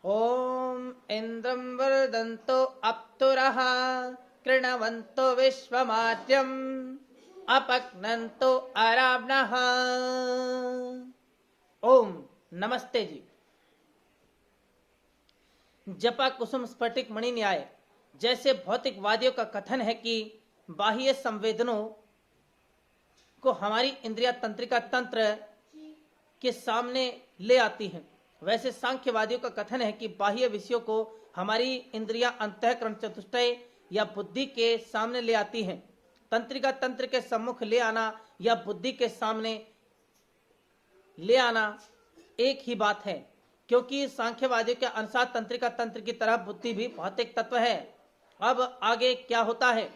ॐ इन्द्रं वर्धन्तो अप्तुरः कृणवन्तो विश्वमाद्यम् अपक्नन्तो अरावणः। ओम नमस्ते जी। जपा कुसुम स्फटिक मणि न्याय। जैसे भौतिकवादियों का कथन है कि बाह्य संवेदनों को हमारी इंद्रिया तंत्रिका तंत्र के सामने ले आती हैं, वैसे सांख्यवादियों का कथन है कि बाह्य विषयों को हमारी इंद्रिया अंतःकरण चतुष्टय या बुद्धि के सामने ले आती हैं। तंत्रिका तंत्र के सम्मुख ले आना या बुद्धि के सामने ले आना एक ही बात है, क्योंकि सांख्यवादियों के अनुसार तंत्रिका तंत्र की तरह बुद्धि भी भौतिक तत्व है। अब आगे क्या होता है,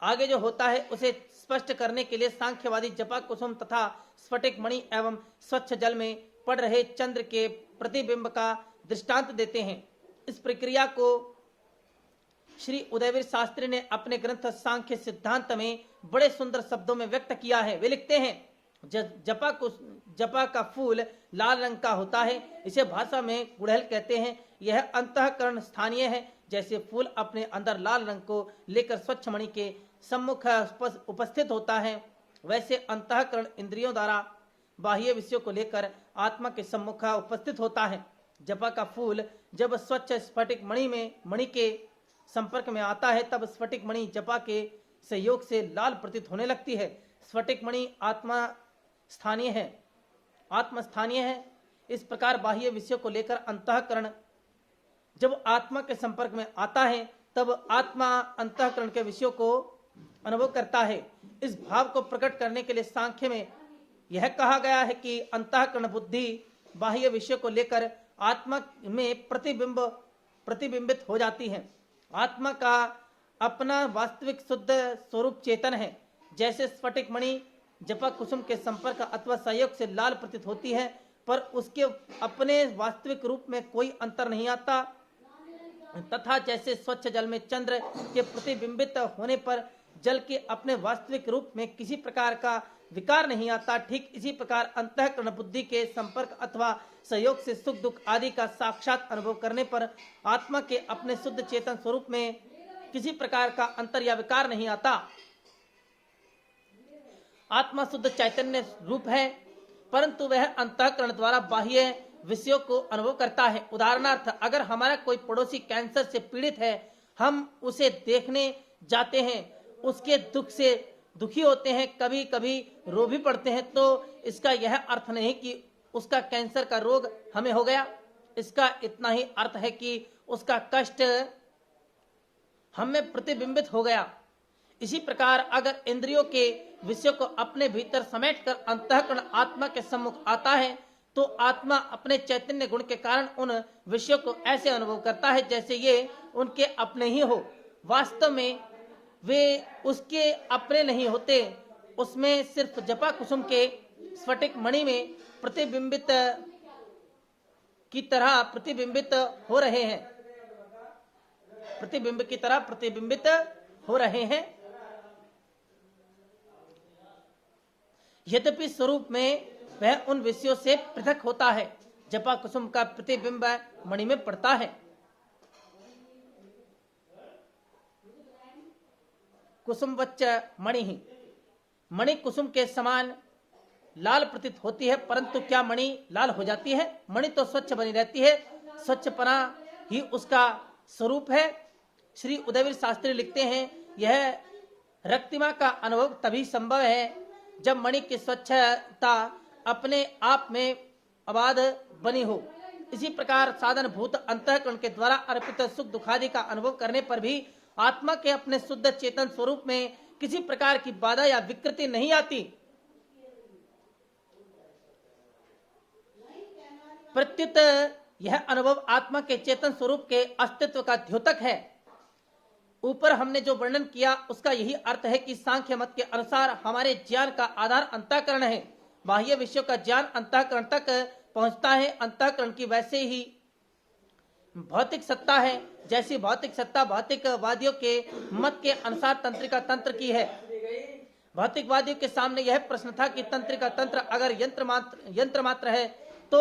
आगे जो होता है उसे स्पष्ट करने के लिए सांख्यवादी जपा कुसुम तथा स्फटिक मणि एवं स्वच्छ जल में पड़ रहे चंद्र के प्रतिबिंब का दृष्टांत देते हैं। इस प्रक्रिया को श्री उदयवीर शास्त्री ने अपने ग्रंथ सांख्य सिद्धांत में बड़े सुंदर शब्दों में व्यक्त किया है। वे लिखते हैं, जपा का फूल लाल रंग का होता है, इसे भाषा में गुड़हल कहते हैं। यह अंतःकरण स्थानीय है। जैसे फूल अपने अंदर लाल रंग को लेकर स्वच्छ मणि के सम्मुख उपस्थित होता है, वैसे अंतःकरण इंद्रियों द्वारा बाह्य विषयों को लेकर आत्मा के सम्मुख उपस्थित होता है। जपा का फूल जब स्वच्छ स्फटिक मणि के संपर्क में आता है, तब स्फटिक मणि जपा के सहयोग से लाल प्रतीत होने लगती है। स्फटिक मणि आत्मा स्थानीय है। इस प्रकार बाह्य विषयों को लेकर अंतःकरण जब आत्मा के संपर्क में आता है, तब आत्मा अंतःकरण के विषयों को अनुभव करता है। इस भाव को प्रकट करने के लिए सांख्य में यह कहा गया है कि अंतःकरण बुद्धि बाह्य विषयों को लेकर आत्मा में प्रतिबिंबित हो जाती है। आत्मा का अपना वास्तविक शुद्ध स्वरूप चेतन है। जैसे स्फटिक मणि जपा कुसुम के संपर्क अथवा सहयोग से लाल प्रतीत होती है, पर उसके अपने वास्तविक रूप में कोई अंतर नहीं आता, तथा जैसे स्वच्छ जल में चंद्र के प्रतिबिंबित होने पर जल के अपने वास्तविक रूप में किसी प्रकार का विकार नहीं आता, ठीक इसी प्रकार अंतःकरण बुद्धि के संपर्क अथवा सहयोग से सुख दुख आदि का साक्षात अनुभव करने पर आत्मा के अपने शुद्ध चेतन स्वरूप में किसी प्रकार का अंतर या विकार नहीं आता। आत्मा शुद्ध चैतन्य रूप है, परंतु वह अंतःकरण द्वारा बाह्य विषयों को अनुभव करता है। उदाहरणार्थ, अगर हमारा कोई पड़ोसी कैंसर से पीड़ित है, हम उसे देखने जाते हैं, उसके दुख से दुखी होते हैं, कभी कभी रो भी पड़ते हैं, तो इसका यह अर्थ नहीं कि उसका कैंसर का रोग हमें हो गया। इसका इतना ही अर्थ है कि उसका कष्ट हमें प्रतिबिंबित हो गया। इसी प्रकार अगर इंद्रियों के विषयों को अपने भीतर समेटकर अंतःकरण आत्मा के सम्मुख आता है, तो आत्मा अपने चैतन्य गुण के कारण उन विषयों को ऐसे अनुभव करता है जैसे ये उनके अपने ही हो। वास्तव में वे उसके अपने नहीं होते, उसमें सिर्फ जपा कुसुम के स्फटिक मणि में प्रतिबिंबित की तरह प्रतिबिंबित हो रहे हैं, प्रतिबिंब की तरह प्रतिबिंबित हो रहे हैं। यद्यपि स्वरूप में वह उन विषयों से पृथक होता है। जपा कुसुम का प्रतिबिंब मणि में पड़ता है। कुसुमवच्च मणि कुसुम के समान लाल प्रतीत होती है, परंतु क्या मणि लाल हो जाती है? मणि तो स्वच्छ बनी रहती है, स्वच्छपना ही उसका स्वरूप है। श्री उदयवीर शास्त्री लिखते हैं, यह रक्तिमा का अनुभव तभी संभव है जब मणि की स्वच्छता अपने आप में अबाध बनी हो। इसी प्रकार साधन भूत अंतःकरण के द्वारा अर्पित सुख दुखादि का अनुभव करने पर भी आत्मा के अपने शुद्ध चेतन स्वरूप में किसी प्रकार की बाधा या विकृति नहीं आती। प्रत्युत यह अनुभव आत्मा के चेतन स्वरूप के अस्तित्व का द्योतक है। ऊपर हमने जो वर्णन किया उसका यही अर्थ है कि सांख्य मत के अनुसार हमारे ज्ञान का आधार अंतःकरण है। बाह्य विषयों का ज्ञान अंतःकरण तक पहुंचता है। अंतःकरण की वैसे ही भौतिक सत्ता है जैसी भौतिक सत्ता भौतिकवादियों के मत के अनुसार तंत्रिका तंत्र की है। भौतिकवादियों के सामने यह प्रश्न था कि तंत्रिका तंत्र अगर यंत्र मात्र है तो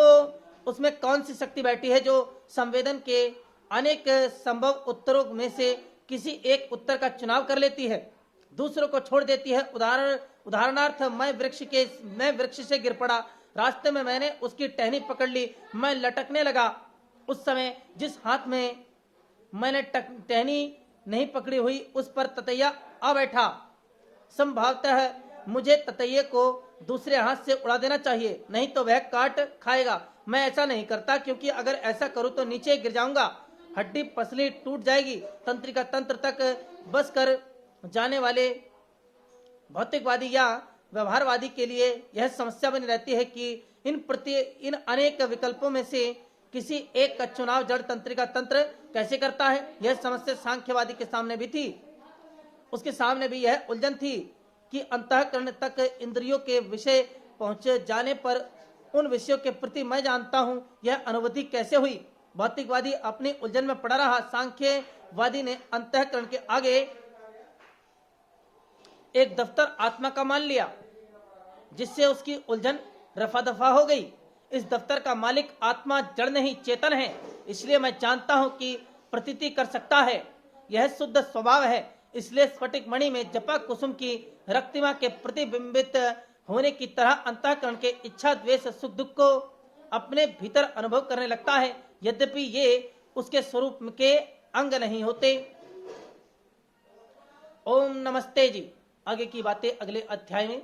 उसमें कौन सी शक्ति बैठी है जो संवेदन के अनेक संभव उत्तरों में से किसी एक उत्तर का चुनाव कर लेती है, दूसरों को छोड़ देती है। उदाहरणार्थ मैं वृक्ष से गिर पड़ा, रास्ते में मैंने उसकी टहनी पकड़ ली, मैं लटकने लगा। उस समय जिस हाथ में मैंने टहनी नहीं पकड़ी हुई उस पर ततैया आ बैठा। संभवतः मुझे ततैये को दूसरे हाथ से उड़ा देना चाहिए, नहीं तो वह काट खाएगा। मैं ऐसा नहीं करता, क्योंकि अगर ऐसा करूं तो नीचे गिर जाऊंगा, हड्डी पसली टूट जाएगी। तंत्रिका तंत्र तक बस कर जाने वाले भौतिकवादी या व्यवहारवादी के लिए यह समस्या बनी रहती है कि इन अनेक विकल्पों में से किसी एक का चुनाव जड़ तंत्रिका तंत्र कैसे करता है। यह समस्या सांख्यवादी के सामने भी थी। उसके सामने भी यह उलझन थी कि अंतःकरण तक इंद्रियों के विषय पहुंच जाने पर उन विषयों के प्रति मैं जानता हूं, यह अनुभूति कैसे हुई। भौतिकवादी अपनी उलझन में पड़ा रहा। सांख्यवादी ने अंतःकरण के आगे एक दफ्तर आत्मा का मान लिया, जिससे उसकी उलझन रफा दफा हो गई। इस दफ्तर का मालिक आत्मा जड़ नहीं चेतन है, इसलिए मैं जानता हूं कि प्रतीति कर सकता है, यह शुद्ध स्वभाव है। इसलिए स्फटिक मणि में जपा कुसुम की रक्तिमा के प्रतिबिंबित होने की तरह अंतःकरण के इच्छा द्वेष सुख दुख को अपने भीतर अनुभव करने लगता है, यद्यपि ये उसके स्वरूप के अंग नहीं होते। ओम नमस्ते जी। आगे की बातें अगले अध्याय में